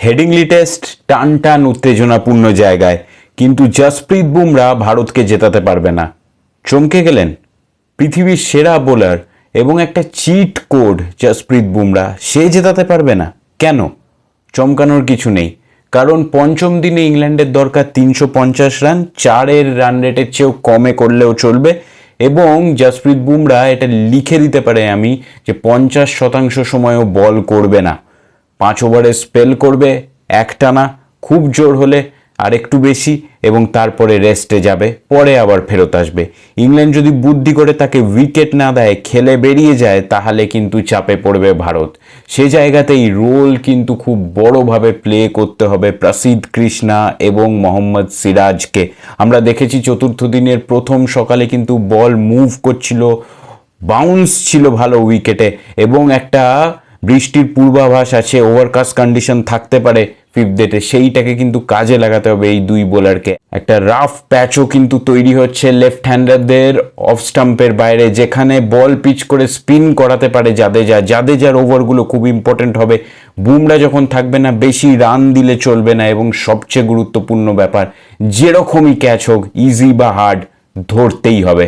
Headingley test টান টান উত্তেজনাপূর্ণ জায়গায়, কিন্তু জসপ্রীত বুমরা ভারতকে জেতাতে পারবে না। চমকে গেলেন পৃথিবীর সেরা বোলার এবং একটা চিট কোড জসপ্রীত বুমরা, সে জেতাতে পারবে না কেন? চমকানোর কিছু নেই, কারণ পঞ্চম দিনে ইংল্যান্ডের দরকার 350 রান, 4-এর রান রেটের চেয়েও কমে করলেও চলবে। এবং জসপ্রীত বুমরা এটা লিখে দিতে পারে আমি যে 50% সময়ও বল করবে না, 5 ওভারে স্পেল করবে একটানা, খুব জোর হলে আর একটু বেশি, এবং তারপরে রেস্টে যাবে, পরে আবার ফেরত আসবে। ইংল্যান্ড যদি বুদ্ধি করে তাকে উইকেট না দেয়, খেলে বেরিয়ে যায়, তাহলে কিন্তু চাপে পড়বে ভারত। সে জায়গাতেই রোল কিন্তু খুব বড়ভাবে প্লে করতে হবে প্রসিদ্ধ কৃষ্ণা এবং মোহাম্মদ সিরাজকে। আমরা দেখেছি চতুর্থ দিনের প্রথম সকালে কিন্তু বল মুভ করছিল, বাউন্স ছিল ভালো উইকেটে, এবং একটা বৃষ্টির পূর্বাভাস আছে, ওভারকাস্ট কন্ডিশন থাকতে পারে ফিফথ ডেতে, সেইটাকে কিন্তু কাজে লাগাতে হবে এই দুই বোলারকে। একটা রাফ প্যাচও কিন্তু তৈরি হচ্ছে লেফট হ্যান্ডারদের অফ স্টাম্পের বাইরে, যেখানে বল পিচ করে স্পিন করাতে পারে জাদেজার ওভারগুলো খুব ইম্পর্টেন্ট হবে। বুমরা যখন থাকবে না, বেশি রান দিলে চলবে না, এবং সবচেয়ে গুরুত্বপূর্ণ ব্যাপার, যেরকমই ক্যাচ হোক, ইজি বা হার্ড, ধরতেই হবে।